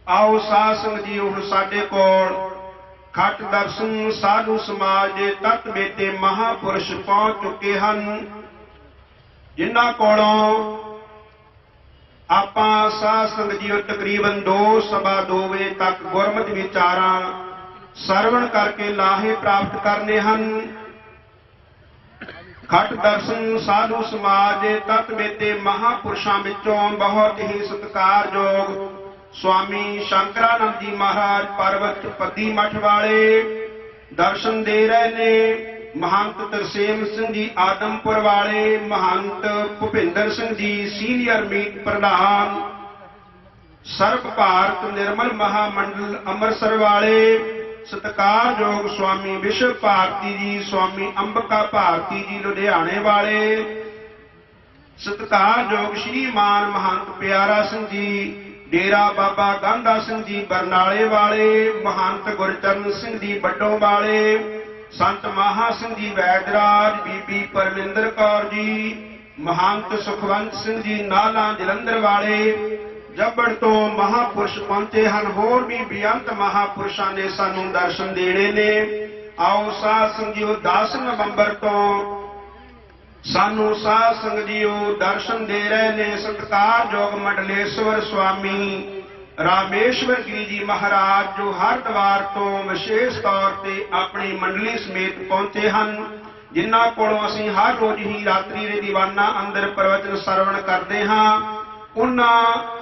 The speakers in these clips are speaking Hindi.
आओ साध संगत जी हुण साडे कोल खट दर्शन साधु समाज दे तत बेटे महापुरुष पहुंच चुके हन, जिन्हां कोलों आपां साध संगत जी तकरीबन 2 बजे तक गुरमत विचारां सरवण करके लाहे प्राप्त करने हन। खट दर्शन साधु समाज दे तत बेटे महापुरुषां विचों बहुत ही सत्कारयोग स्वामी शंकरानंद जी महाराज पर्वत पति मठ वाले दर्शन दे रहे ने। महंत तरसेम सिंह जी आदमपुर वाले, महंत भुपिंदर सिंह जी सीनियर मीत प्रधान, सर्व भारत निर्मल महामंडल अमृतसर वाले सत्कारयोग स्वामी विश्व भारती जी, स्वामी अंबिका भारती जी लुधियाने वाले, सत्कारयोग श्रीमान महंत प्यारा सिंह जी डेरा बाबा गांधा सिंह जी बरनाले वाले, महंत गुरचरण सिंह जी बड्डों वाले, संत महा सिंह जी वैदराज, बीबी परमिंदर कौर जी, महंत सुखवंत सिंह जी नाला जलंधर वाले जबड़ तो महापुरुष पहुंचे हैं। होर भी बेअंत महापुरुषों ने सानू दर्शन देने ने। आओ साध संगत 10 नवंबर तो सानू साध संगत जीओ दर्शन दे रहे ने। सत्कारयोग मंडलेश्वर स्वामी रामेश्वर गिरी जी महाराज जो हरिद्वार तो विशेष तौर पर अपनी मंडली समेत पहुंचे हैं, जिन्हां कोलों असीं हर रोज ही रात्रि रे दीवाना अंदर प्रवचन सरवण करते हाँ। उन्हां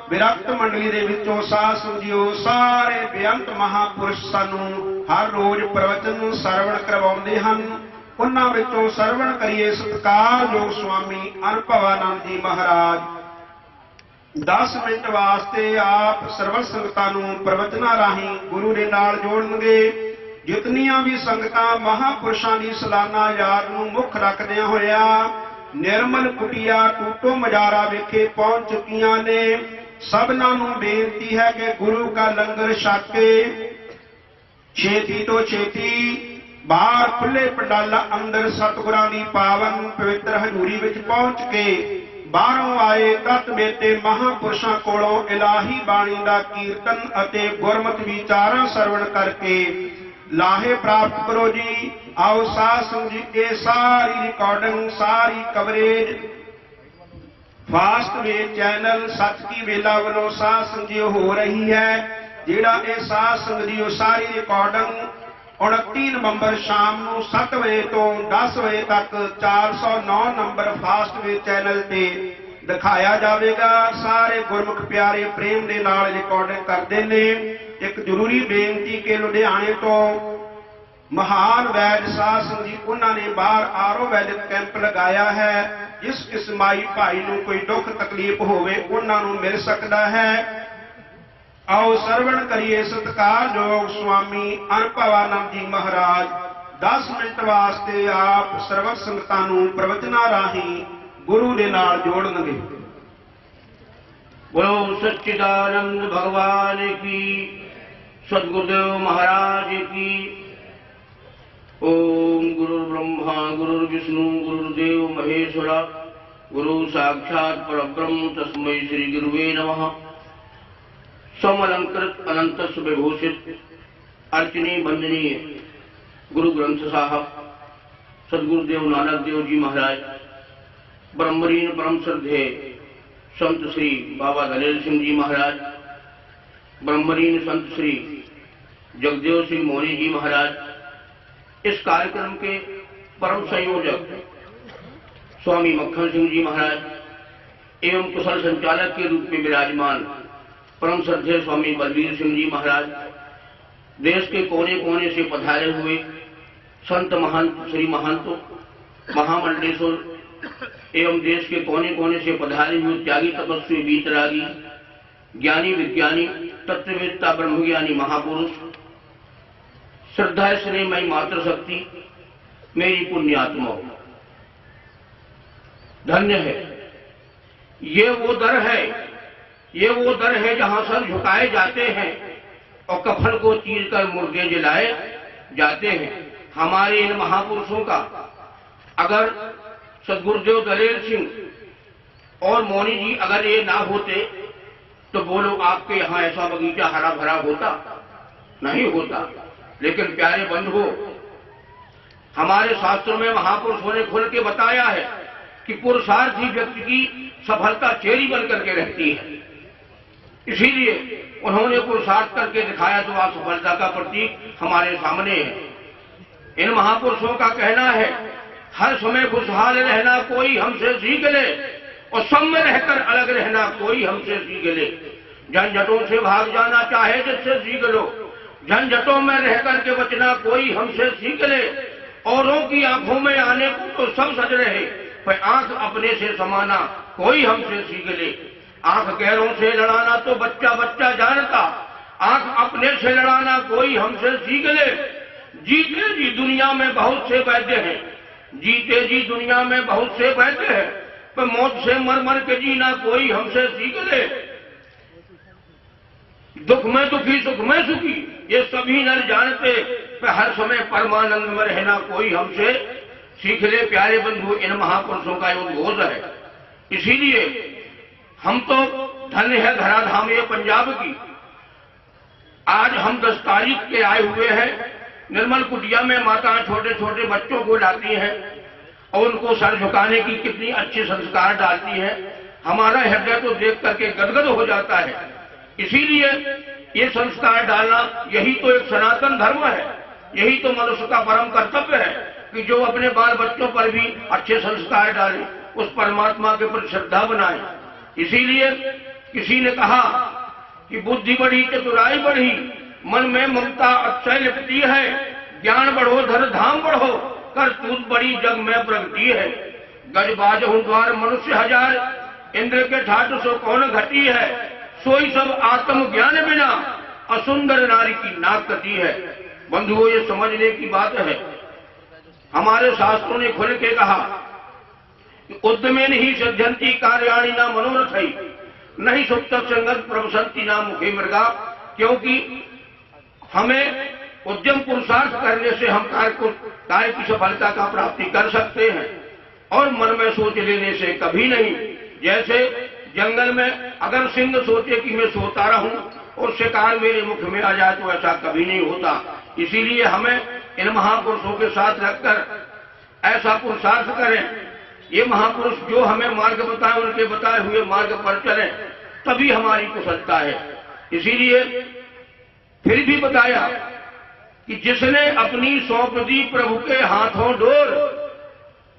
विरक्त मंडली दे विचों साध संगत जीओ सारे बेअंत महापुरुष सानू हर रोज प्रवचन सरवण करवाउंदे हन। उन्हां विचों सरवण करिए सत्कारयोग स्वामी अनुभवानंद जी महाराज 10 मिनट वास्ते आप सर्व संगतां नूं प्रवचनां राहीं गुरु दे नाल जोड़नगे। जितनियां भी संगतां महापुरुषां दी सालाना याद नूं मुख रखदिआं होया निर्मल कुटिया टूटो मजारा विखे पहुंच चुकियां ने, सबनां नूं बेनती है कि गुरु का लंगर छक के छेती तो छेती बाहर खुले पंडाला अंदर सतगुरां दी पावन पवित्र हजूरी विच पहुंच के बाहरों आए तत बेटे महापुरुषों कोलों इलाही बाणी का कीर्तन अते गुरमत विचारां सरवण करके लाहे प्राप्त करो जी। आओ साध संगत जी ये सारी रिकॉर्डिंग सारी कवरेज फास्ट वे चैनल सच की वेला वालों साध संगत जी हो रही है। जिहड़ा ये साध संगत जी सारी रिकॉर्डिंग 29 नवंबर शाम को 7 बजे तो 10 बजे तक 409 नंबर फास्टवे चैनल ते दिखाया जाएगा। सारे गुरमुख प्यारे प्रेम के नाल रिकॉर्डिंग करते हैं। एक जरूरी बेनती के लुधियाने तो महान वैद साध संगत जी उन्होंने बाहर आरो वैदिक कैंप लगाया है। जिस किस्माई भाई नूं कोई दुख तकलीफ होवे उन्होंने मिल सकता है। आओ सरवण करिए सत्कारयोग स्वामी अनुभवानंद जी महाराज 10 मिनट वास्ते आप सर्व संगतां नूं प्रवचनां राहीं गुरु दे नाल जोड़नगे। बोलो सच्चिदानंद भगवान की, सद्गुरुदेव महाराज की। ओम गुरु ब्रह्मा गुरु विष्णु गुरुदेव महेश्वरा, गुरु साक्षात् परब्रह्म तस्मै श्री गुरुवे नमः। समलंकृत अनंत विभूषित अर्चनीय वंदनीय गुरु ग्रंथ साहब सदगुरुदेव नानक देव जी महाराज, ब्रह्मरीन परम श्रद्धेय संत श्री बाबा दलेल सिंह जी महाराज, ब्रह्मरीन संत श्री जगदेव सिंह मोनी जी महाराज, इस कार्यक्रम के परम संयोजक स्वामी मक्खन सिंह जी महाराज एवं कुशल संचालक के रूप में विराजमान परम श्रद्धेय स्वामी बलवीर सिंह जी महाराज, देश के कोने कोने से पधारे हुए संत महंत श्री महंत महामंडलेश्वर एवं देश के कोने कोने से पधारे हुए त्यागी तपस्वी वीतरागी ज्ञानी विज्ञानी तत्ववेत्ता ब्रह्मज्ञानी महापुरुष, श्रद्धा स्नेहमयी मातृशक्ति मेरी पुण्यात्मा, धन्य है ये वो दर है, ये वो दर है जहां सर झुकाए जाते हैं और कफन को चीर कर मुर्गे जलाए जाते हैं। हमारे इन महापुरुषों का अगर सदगुरुदेव दलेल सिंह और मौनी जी अगर ये ना होते तो बोलो आपके यहां ऐसा बगीचा हरा भरा होता? नहीं होता। लेकिन प्यारे बंधुओं, हमारे शास्त्रों में महापुरुषों ने खुल के बताया है कि पुरुषार्थी व्यक्ति की सफलता चेरी बन करके रहती है। इसीलिए उन्होंने पुरुषार्थ करके दिखाया, तो आज सफलता का प्रतीक हमारे सामने है। इन महापुरुषों का कहना है, हर समय खुशहाल रहना कोई हमसे सीख ले, और सब में रहकर अलग रहना कोई हमसे सीख ले। झंझटों से भाग जाना चाहे जिससे सीख लो, झंझटों में रह करके बचना कोई हमसे सीख ले। औरों की आंखों में आने को तो सब सज रहे, पर आंख अपने से समाना कोई हमसे सीख ले। आंख गैरों से लड़ाना तो बच्चा बच्चा जानता, आंख अपने से लड़ाना कोई हमसे सीख ले। जीते जी दुनिया में बहुत से वैद्य हैं, जीते जी दुनिया में बहुत से वैद्य हैं, पर मौत से मर मर के जीना कोई हमसे सीख ले। दुख में दुखी सुख में सुखी ये सभी नर जानते, पर हर समय परमानंद में रहना कोई हमसे सीख ले। प्यारे बंधु, इन महापुरुषों का उद्घोष है। इसीलिए हम तो धन्य है धराधाम ये पंजाब की। आज हम 10 तारीख के आए हुए हैं। निर्मल कुटिया में माता छोटे छोटे बच्चों को लाती हैं और उनको सर झुकाने की कितनी अच्छे संस्कार डालती है। हमारा हृदय तो देख करके गदगद हो जाता है। इसीलिए ये संस्कार डालना, यही तो एक सनातन धर्म है, यही तो मनुष्य का परम कर्तव्य है कि जो अपने बाल बच्चों पर भी अच्छे संस्कार डाले, उस परमात्मा के प्रति श्रद्धा बनाए। इसीलिए किसी ने कहा कि बुद्धि बढ़ी चतुराई बढ़ी, मन में ममता अक्षय लिपटी है। ज्ञान बढ़ो धन धाम बढ़ो, करतूत बड़ी जग में प्रगति है। गज बाजहु द्वार मनुष्य हजार, इंद्र के ठाट सो कौन घटी है। सोई सब आत्म ज्ञान बिना, असुंदर नारी की नाक कटी है। बंधुओं, ये समझने की बात है। हमारे शास्त्रों ने खुल के कहा कि उद्यमेन ही सिद्ध्यंति कार्याणि न मनोरथई, नहीं सुप्त संगत प्रवसंति ना मुखे मृगा। क्योंकि हमें उद्यम पुरुषार्थ करने से हम कार्य की सफलता का प्राप्ति कर सकते हैं, और मन में सोच लेने से कभी नहीं। जैसे जंगल में अगर सिंह सोचे कि मैं सोता रहूं और शिकार मेरे मुख में आ जाए, तो ऐसा कभी नहीं होता। इसीलिए हमें इन महापुरुषों के साथ रखकर ऐसा पुरुषार्थ करें। ये महापुरुष जो हमें मार्ग बताए, उनके बताए हुए मार्ग पर चलें, तभी हमारी कुशलता है। इसीलिए फिर भी बताया कि जिसने अपनी सौंप दी प्रभु के हाथों डोर,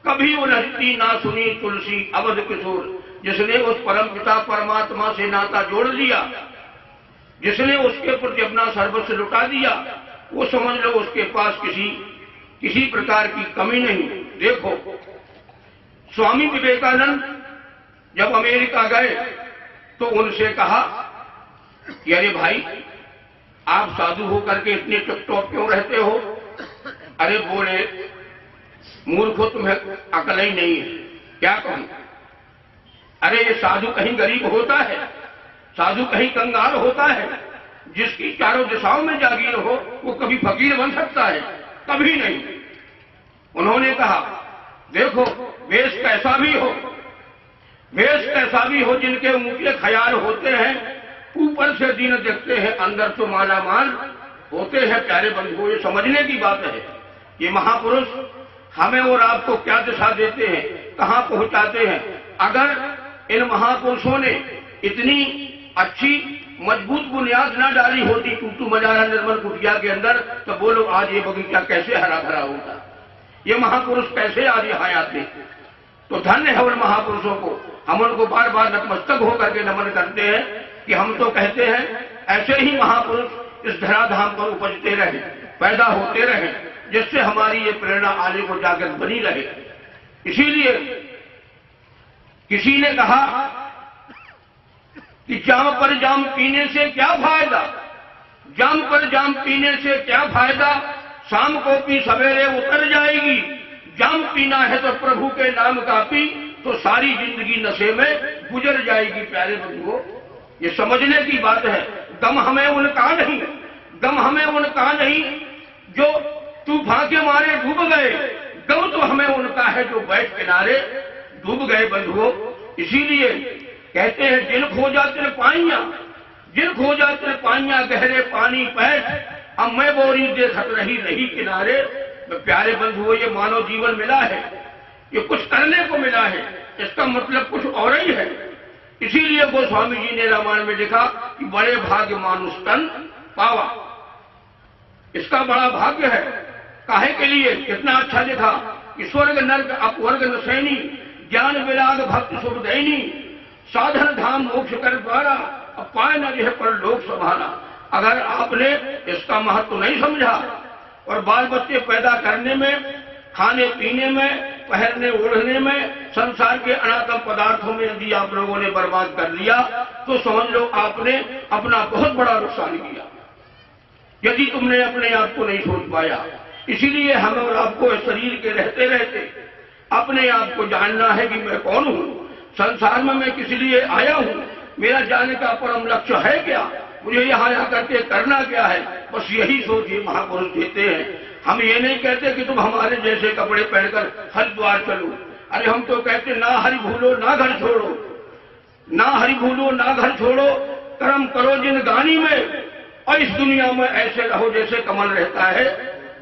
कभी उलझती ना सुनी तुलसी अवध किशोर। जिसने उस परम पिता परमात्मा से नाता जोड़ लिया, जिसने उसके प्रति अपना सर्वस्व लुटा दिया, वो समझ लो उसके पास किसी प्रकार की कमी नहीं। देखो, स्वामी विवेकानंद जब अमेरिका गए तो उनसे कहा कि अरे भाई, आप साधु होकर के इतने टिकटॉक क्यों रहते हो? अरे बोले, मूर्खो, तुम्हें अकल ही नहीं है। क्या कहूं? अरे ये साधु कहीं गरीब होता है, साधु कहीं कंगाल होता है। जिसकी चारों दिशाओं में जागीर हो वो कभी फकीर बन सकता है? कभी नहीं। उन्होंने कहा, देखो, वेश कैसा भी हो, वेश कैसा भी हो, जिनके ऊंचे ख्याल होते हैं, ऊपर से दीन दिखते हैं, अंदर तो माला माल होते हैं। प्यारे बंधुओं, ये समझने की बात है। ये महापुरुष हमें और आपको क्या दिशा देते हैं, कहां पहुंचाते हैं। अगर इन महापुरुषों ने इतनी अच्छी मजबूत बुनियाद ना डाली होती टूटू मजारा निर्मल कुटिया के अंदर, तो बोलो आज ये बगीचा कैसे हरा भरा होता, ये महापुरुष कैसे आज यहाँ आते। तो धन्य है उन महापुरुषों को। हम उनको बार बार नतमस्तक होकर के नमन करते हैं कि हम तो कहते हैं ऐसे ही महापुरुष इस धराधाम पर उपजते रहे, पैदा होते रहे, जिससे हमारी ये प्रेरणा आगे को जाकर बनी रहे। इसीलिए किसी ने कहा कि जाम पर जाम पीने से क्या फायदा, जाम पर जाम पीने से क्या फायदा, शाम को पी सवेरे उतर जाएगी। जाम पीना है तो प्रभु के नाम का पी, तो सारी जिंदगी नशे में गुजर जाएगी। प्यारे बंधुओं, ये समझने की बात है। गम हमें उनका नहीं, गम हमें उनका नहीं जो तूफान के मारे डूब गए, गम तो हमें उनका है जो बैठ किनारे डूब गए। बंधुओं, इसीलिए कहते हैं जिन खोजा तिन पाइया, जिन खो जाते पानिया गहरे पानी पैठ, अब मैं बोरी देखत रही रही किनारे। प्यारे बंधुओं, ये मानव जीवन मिला है, ये कुछ करने को मिला है, इसका मतलब कुछ और ही है। इसीलिए गोस्वामी जी ने रामायण में लिखा कि बड़े भाग्य मानुष तन पावा। इसका बड़ा भाग्य है। काहे के लिए? कितना अच्छा लिखा कि स्वर्ग नर्क अपवर्ग नसैनी, ज्ञान विराग भक्त शुभ दैनी, साधन धाम मोक्ष कर द्वारा, अब पाए न यह पर लोक संभाला। अगर आपने इसका महत्व नहीं समझा और बाल बच्चे पैदा करने में, खाने पीने में, पहनने ओढ़ने में, संसार के अनातम पदार्थों में यदि आप लोगों ने बर्बाद कर लिया तो समझ लो आपने अपना बहुत बड़ा नुकसान किया, यदि तुमने अपने आप को नहीं सोच पाया। इसीलिए हम और आपको इस शरीर के रहते रहते अपने आप को जानना है कि मैं कौन हूं, संसार में मैं किस लिए आया हूं, मेरा जाने का परम लक्ष्य है क्या, मुझे यहाँ आकर के करना क्या है। बस यही सोच ये महापुरुष देते हैं। हम ये नहीं कहते कि तुम हमारे जैसे कपड़े पहनकर हरिद्वार चलो। अरे हम तो कहते ना हरि भूलो ना घर छोड़ो, ना हरि भूलो ना घर छोड़ो, कर्म करो जिंदगानी में और इस दुनिया में ऐसे रहो जैसे कमल रहता है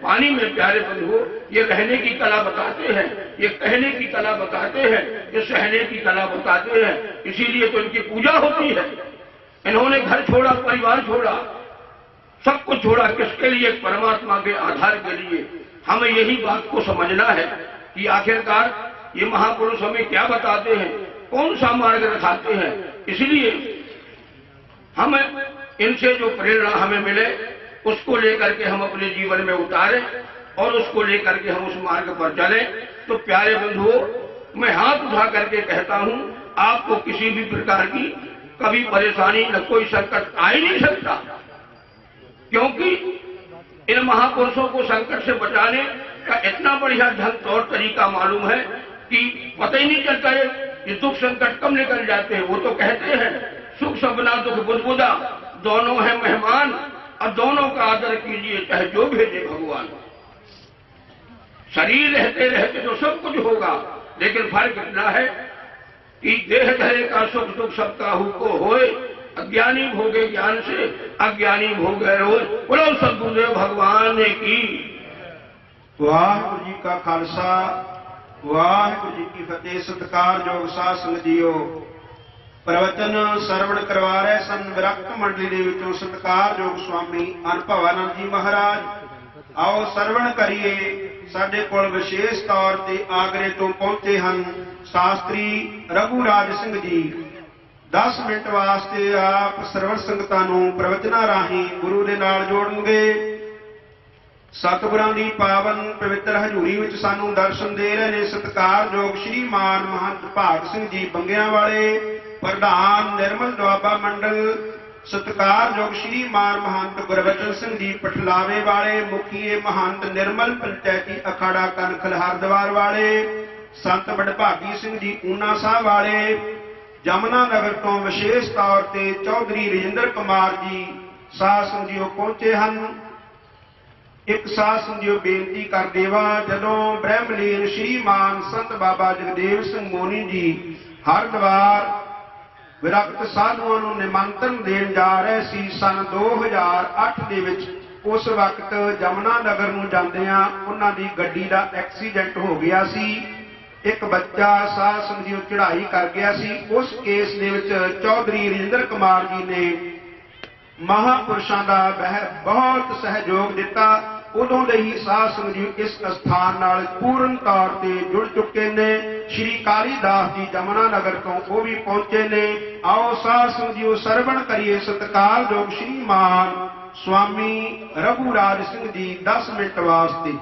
पानी में। प्यारे बंधुओं, ये रहने की कला बताते हैं, ये कहने की कला बताते हैं, ये सहने की कला बताते हैं। इसीलिए तो इनकी पूजा होती है। इन्होंने घर छोड़ा, परिवार छोड़ा, सब कुछ छोड़ा, किसके लिए? परमात्मा के आधार के लिए। हमें यही बात को समझना है कि आखिरकार ये महापुरुष हमें क्या बताते हैं, कौन सा मार्ग दिखाते हैं। इसलिए हमें इनसे जो प्रेरणा हमें मिले उसको लेकर के हम अपने जीवन में उतारें और उसको लेकर के हम उस मार्ग पर चलें। तो प्यारे बंधुओं, मैं हाथ उठा करके कहता हूं, आपको किसी भी प्रकार की कभी परेशानी न कोई संकट आ ही नहीं सकता, क्योंकि इन महापुरुषों को संकट से बचाने का इतना बढ़िया ढंग और तरीका मालूम है कि पता ही नहीं चलता है ये दुख संकट कब निकल जाते हैं। वो तो कहते हैं सुख सपना दुख बुदबुदा, दोनों है मेहमान और दोनों का आदर कीजिए चाहे जो भेजे भगवान। शरीर रहते रहते तो सब कुछ होगा, लेकिन फर्क इतना है कि देह धरे का सुख दुख सब काहू को होए, अज्ञानी भोगे ज्ञान से अज्ञानी भोगे रोज। बोलो सद्गुरुदेव भगवान की। वाहिगुरु जी का खालसा, वाहिगुरु जी की फतेह। सत्कारयोग साध संगत जीओ, प्रवचन ਸਰਵਣ ਕਰਵਾ ਰਹੇ ਸਨ ਵਿਰਕਤ ਮੰਡਲੀ ਦੇ ਵਿੱਚੋਂ ਸਤਿਕਾਰਯੋਗ ਸਵਾਮੀ ਅਨੁਭਵਾਨੰਦ ਜੀ ਮਹਾਰਾਜ। ਆਓ ਸਰਵਣ ਕਰੀਏ। ਸਾਡੇ ਕੋਲ ਵਿਸ਼ੇਸ਼ ਤੌਰ ਤੇ ਆਗਰੇ ਤੋਂ ਪਹੁੰਚੇ ਹਨ ਸ਼ਾਸਤਰੀ ਰਘੂ ਰਾਜ ਸਿੰਘ ਜੀ। 10 ਮਿੰਟ ਵਾਸਤੇ ਆਪ ਸਰਵਣ ਸੰਗਤਾਂ ਨੂੰ ਪ੍ਰਵਚਨਾਂ ਰਾਹੀਂ ਗੁਰੂ ਦੇ ਨਾਲ ਜੋੜਨਗੇ। ਸਤਿਗੁਰਾਂ ਦੀ ਪਾਵਨ ਪਵਿੱਤਰ ਹਜ਼ੂਰੀ ਵਿੱਚ ਸਾਨੂੰ ਦਰਸ਼ਨ ਦੇ ਰਹੇ ਨੇ ਸਤਿਕਾਰਯੋਗ ਸ਼੍ਰੀਮਾਨ ਮਹੰਤ ਭਾਗ ਸਿੰਘ ਜੀ ਬੰਗਿਆਂ ਵਾਲੇ, प्रधान निर्मल दुआबा मंडल। सत्कारयोग श्रीमान महंत गुरबचन सिंह जी पटलावे वाले, मुखिए महंत निर्मल पंचायती अखाड़ा कनखल हरद्वार वाले, संत बड़भागी सिंह जी ऊना साहब वाले। जमुना नगर तो विशेष तौर पर चौधरी रजिंदर कुमार जी साध संगीओ पहुंचे हैं। एक साध संगीओ बेनती कर देवा, जदों ब्रह्मलीन श्रीमान संत बाबा जगदेव सिंह मोनी जी हरद्वार विरक्त साधुओं ਨੂੰ ਨਿਮੰਤਰਣ ਦੇਣ ਜਾ ਰਹੇ ਸੀ ਸਨ 2008 ਦੇ ਵਿੱਚ। ਉਸ ਵਕਤ ਜਮਨਾ ਨਗਰ ਨੂੰ ਜਾਂਦਿਆਂ ਉਹਨਾਂ ਦੀ ਗੱਡੀ ਦਾ ਐਕਸੀਡੈਂਟ ਹੋ ਗਿਆ ਸੀ। ਇੱਕ ਬੱਚਾ ਸਾਧ ਸੰਗਤ ਚੜ੍ਹਾਈ ਕਰ ਗਿਆ ਸੀ। ਉਸ ਕੇਸ ਦੇ ਵਿੱਚ ਚੌਧਰੀ ਰਜਿੰਦਰ ਕੁਮਾਰ ਜੀ ਨੇ ਮਹਾਂਪੁਰਸ਼ਾਂ ਦਾ ਬਹੁਤ ਸਹਿਯੋਗ ਦਿੱਤਾ। ਉਦੋਂ ਦੇ ਹੀ ਸਾਧ ਸੰਗਤ ਇਸ ਸਥਾਨ ਨਾਲ ਪੂਰਨ ਤੌਰ ਤੇ ਜੁੜ ਚੁੱਕੇ ਨੇ। श्री कालीदास जी जमुना नगर तो वो भी पहुंचे ने। आओ साध संगत सरवण करिए सत्कारयोग श्रीमान स्वामी रघु राज सिंह जी 10 मिनट वास्ते।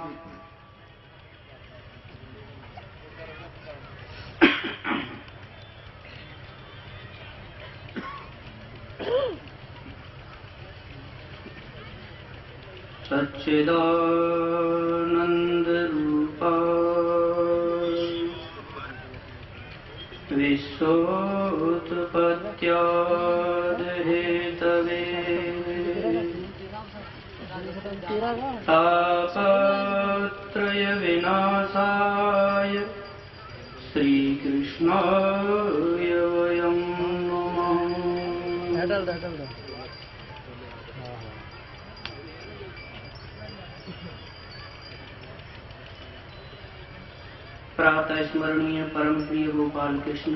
सच्चिदानंद रूपा विश्वोत्पत्त्यादिहेतवे तापत्रय विनाशाय श्रीकृष्णाय वयं नमः। प्रातः स्मरणीय परम प्रिय गोपाल कृष्ण,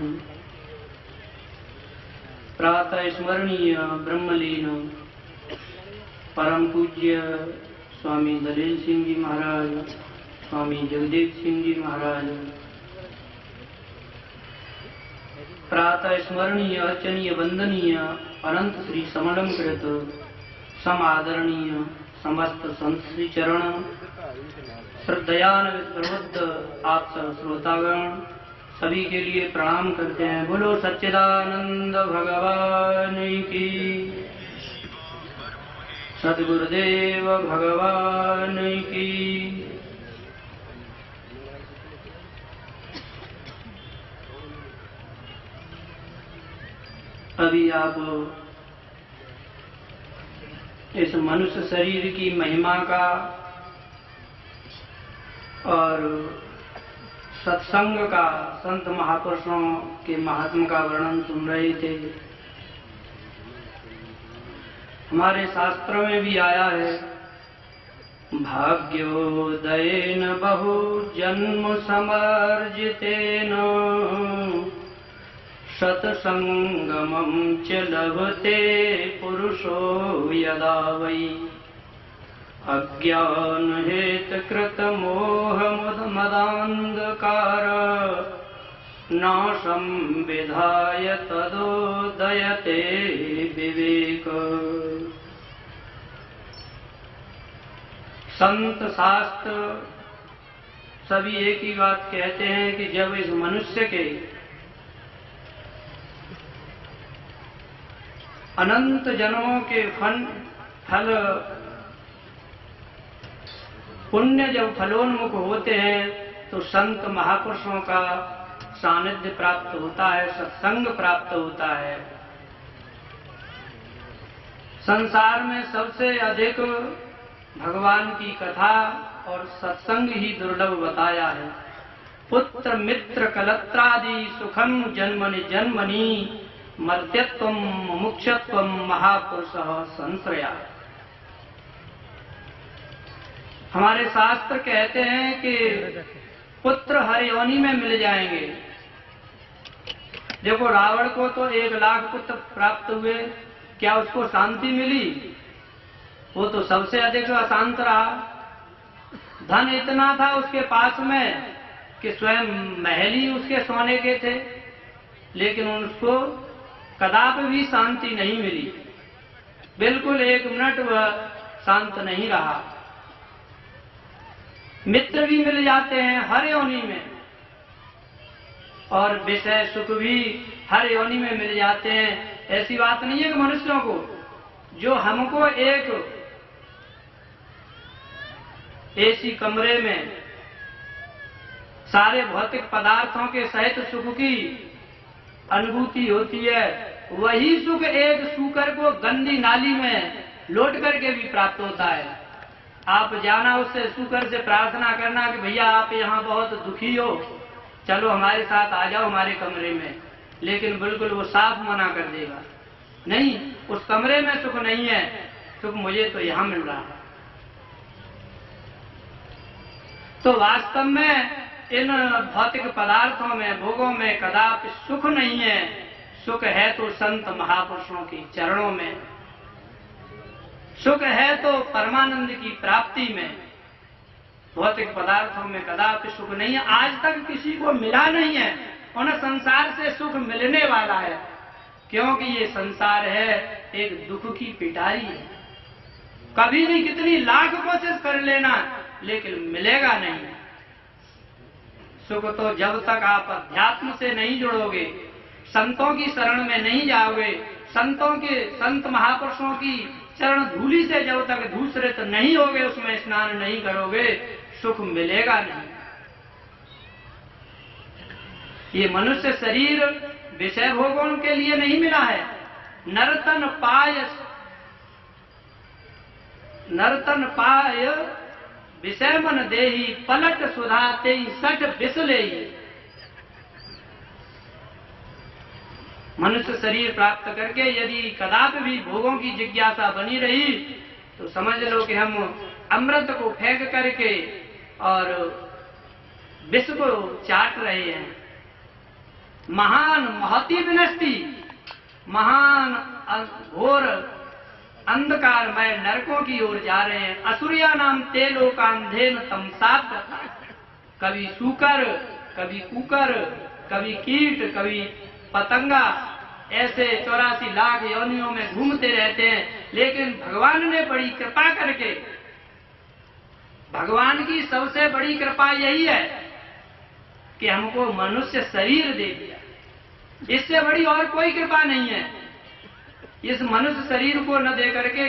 प्रातः स्मरणीय ब्रह्मलीन परम पूज्य स्वामी दलेल सिंह जी महाराज, स्वामी जगदेव सिंह जी महाराज, प्रातः स्मरणीय अर्चनीय वंदनीय अनंत श्री समलंकृत समादरणीय समस्त संत श्री चरण, श्रद्धयान्वित प्रबुद्ध आप सब श्रोतागण सभी के लिए प्रणाम करते हैं। बोलो सच्चिदानंद भगवान की, सद्गुरुदेव भगवान की। अभी आप इस मनुष्य शरीर की महिमा का और सत्संग का, संत महापुरुषों के महात्मा का वर्णन सुन रहे थे। हमारे शास्त्रों में भी आया है, भाग्योदयेन बहु जन्म समर्जितेन सत्संगमं च लभते पुरुषो यदा वै अज्ञान हेतकृत मोह मदान्धकार नाशं विधाय तदोदयते विवेक। संत शास्त्र सभी एक ही बात कहते हैं कि जब इस मनुष्य के अनंत जन्मों के फल पुण्य जब फलोन्मुख होते हैं तो संत महापुरुषों का सानिध्य प्राप्त होता है, सत्संग प्राप्त होता है। संसार में सबसे अधिक भगवान की कथा और सत्संग ही दुर्लभ बताया है। पुत्र मित्र कलत्रादि सुखम जन्मनि जन्मनि मर्त्यत्वम मुमुक्षत्वम महापुरुषः संश्रया। हमारे शास्त्र कहते हैं कि पुत्र हर योनि में मिल जाएंगे। देखो रावण को तो 1 लाख पुत्र प्राप्त हुए, क्या उसको शांति मिली? वो तो सबसे अधिक अशांत रहा। धन इतना था उसके पास में कि स्वयं महल ही उसके सोने के थे, लेकिन उसको कदापि भी शांति नहीं मिली। बिल्कुल 1 मिनट वह शांत नहीं रहा। मित्र भी मिल जाते हैं हर योनि में, और विषय सुख भी हर योनि में मिल जाते हैं। ऐसी बात नहीं है कि मनुष्यों को, जो हमको एक ऐसी कमरे में सारे भौतिक पदार्थों के सहित सुख की अनुभूति होती है, वही सुख एक सूकर को गंदी नाली में लौट करके भी प्राप्त होता है। आप जाना उससे सूकर से प्रार्थना करना कि भैया आप यहाँ बहुत दुखी हो, चलो हमारे साथ आ जाओ हमारे कमरे में, लेकिन बिल्कुल वो साफ मना कर देगा, नहीं उस कमरे में सुख नहीं है, सुख मुझे तो यहाँ मिल रहा है। तो वास्तव में इन भौतिक पदार्थों में, भोगों में कदापि सुख नहीं है। सुख है तो संत महापुरुषों के चरणों में, सुख है तो परमानंद की प्राप्ति में। भौतिक पदार्थों में कदापि सुख नहीं है, आज तक किसी को मिला नहीं है। उन संसार से सुख मिलने वाला है, क्योंकि ये संसार है एक दुख की पिटारी है। कभी नहीं, कितनी लाख कोशिश कर लेना, लेकिन मिलेगा नहीं। सुख तो जब तक आप अध्यात्म से नहीं जुड़ोगे, संतों की शरण में नहीं जाओगे, संत महापुरुषों की चरण धूलि से जब तक धूसरित नहीं होगे, उसमें स्नान नहीं करोगे, सुख मिलेगा नहीं। ये मनुष्य शरीर विषय भोगों के लिए नहीं मिला है। नर्तन पाय विषय मन देही, पलट सुधाते सठ बिसले। मनुष्य शरीर प्राप्त करके यदि कदापि भी भोगों की जिज्ञासा बनी रही, तो समझ लो कि हम अमृत को फेंक करके और विश्व को चाट रहे हैं। महान महती विनष्टि, महान घोर अंधकारमय नरकों की ओर जा रहे हैं। असुरिया नाम ते लोकांधेन तमसात, कभी सूकर, कभी कुकर, कभी कीट, कभी पतंगा, ऐसे 84 लाख योनियों में घूमते रहते हैं। लेकिन भगवान ने बड़ी कृपा करके, भगवान की सबसे बड़ी कृपा यही है कि हमको मनुष्य शरीर दे दिया। इससे बड़ी और कोई कृपा नहीं है। इस मनुष्य शरीर को न दे करके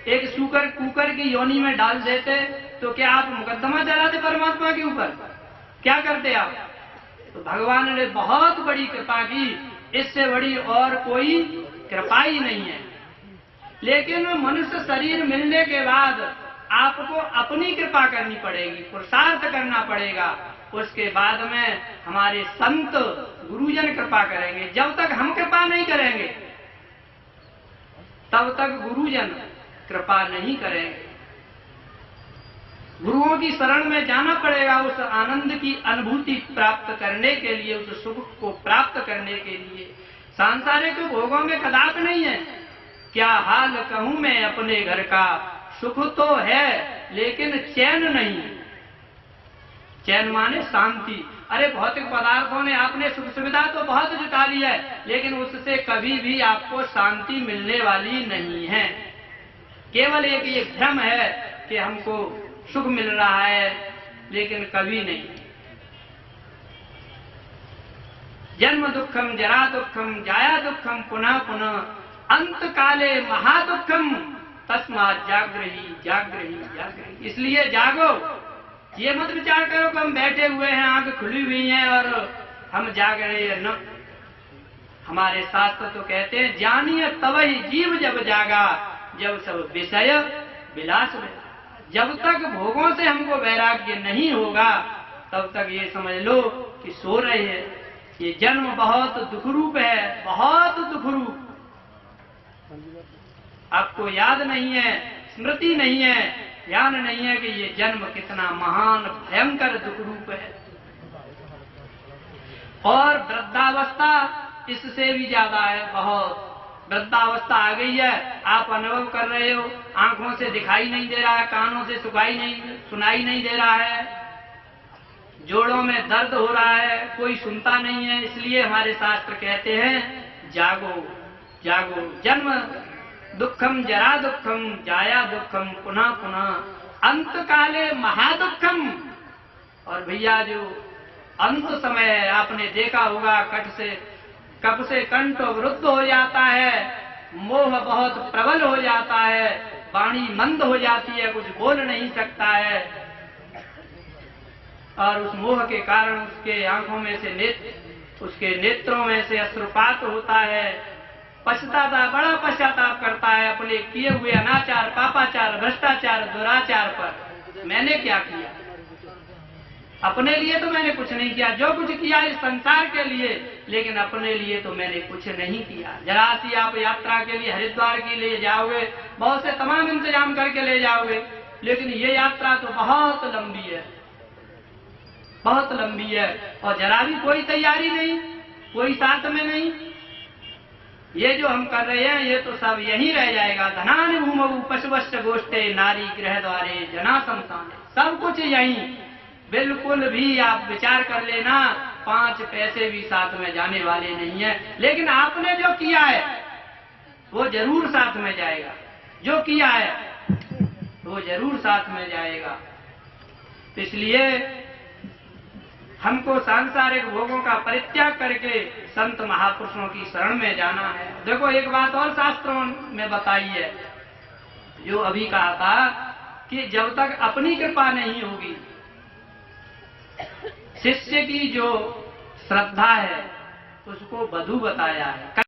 एक सूकर कुकर की योनि में डाल देते तो क्या आप मुकदमा चलाते परमात्मा के ऊपर? क्या करते आप? तो भगवान ने बहुत बड़ी कृपा की, इससे बड़ी और कोई कृपा ही नहीं है। लेकिन मनुष्य शरीर मिलने के बाद आपको अपनी कृपा करनी पड़ेगी, पुरुषार्थ करना पड़ेगा। उसके बाद में हमारे संत गुरुजन कृपा करेंगे। जब तक हम कृपा नहीं करेंगे तब तक गुरुजन कृपा नहीं करेंगे। गुरुओं की शरण में जाना पड़ेगा उस आनंद की अनुभूति प्राप्त करने के लिए, उस सुख को प्राप्त करने के लिए। सांसारिक भोगों में कदाप नहीं है। क्या हाल कहूं मैं अपने घर का, सुख तो है लेकिन चैन नहीं है। चैन माने शांति। अरे भौतिक पदार्थों ने आपने सुख सुविधा तो बहुत जुटा ली है, लेकिन उससे कभी भी आपको शांति मिलने वाली नहीं है। केवल एक ये भ्रम है कि हमको सुख मिल रहा है, लेकिन कभी नहीं। जन्म दुखम, जरा दुखम, जाया दुखम, पुनः पुनः, अंत काले महादुखम, तस्मात् जागृहि जागृहि जागृहि। इसलिए जागो। ये मत विचार करो कि हम बैठे हुए हैं, आंख खुली हुई हैं और हम जाग रहे हैं। न, हमारे शास्त्र तो कहते हैं जानिए तवहि जीव जब जागा, जब सब विषय विलास में। जब तक भोगों से हमको वैराग्य नहीं होगा तब तक ये समझ लो कि सो रहे हैं। ये जन्म बहुत दुख रूप है, बहुत दुख रूप। आपको याद नहीं है, स्मृति नहीं है, ध्यान नहीं है कि ये जन्म कितना महान भयंकर दुख रूप है। और वृद्धावस्था इससे भी ज्यादा है, बहुत। वृद्धावस्था आ गई है, आप अनुभव कर रहे हो। आंखों से दिखाई नहीं दे रहा है, कानों से सुनाई नहीं दे रहा है, जोड़ों में दर्द हो रहा है, कोई सुनता नहीं है। इसलिए हमारे शास्त्र कहते हैं जागो जागो। जन्म दुखम, जरा दुखम, जाया दुखम, पुनः पुनः, अंत काले महादुखम। और भैया जो अंत समय है, आपने देखा होगा कप से कंठ वृद्ध हो जाता है, मोह बहुत प्रबल हो जाता है, वाणी मंद हो जाती है, कुछ बोल नहीं सकता है। और उस मोह के कारण उसके आंखों में से उसके नेत्रों में से अश्रुपात होता है। पछताता, बड़ा पश्चाताप करता है अपने किए हुए अनाचार, पापाचार, भ्रष्टाचार, दुराचार पर। मैंने क्या किया? अपने लिए तो मैंने कुछ नहीं किया। जो कुछ किया इस संसार के लिए, लेकिन अपने लिए तो मैंने कुछ नहीं किया। जरा सी आप यात्रा के लिए हरिद्वार के लिए जाओगे, बहुत से तमाम इंतजाम करके ले जाओगे, लेकिन ये यात्रा तो बहुत लंबी है, बहुत लंबी है। और जरा भी कोई तैयारी नहीं, कोई साथ में नहीं। ये जो हम कर रहे हैं ये तो सब यहीं रह जाएगा। धनानि भूमौ पशुवश्च गोष्ठे, नारी गृह द्वारे जना संसाने। सब कुछ यहीं। बिल्कुल भी आप विचार कर लेना, 5 पैसे भी साथ में जाने वाले नहीं है। लेकिन आपने जो किया है वो जरूर साथ में जाएगा। जो किया है वो जरूर साथ में जाएगा। इसलिए हमको सांसारिक भोगों का परित्याग करके संत महापुरुषों की शरण में जाना है। देखो एक बात और शास्त्रों में बताई है, जो अभी कहा था कि जब तक अपनी कृपा नहीं होगी, शिष्य की जो श्रद्धा है उसको बधू बताया है।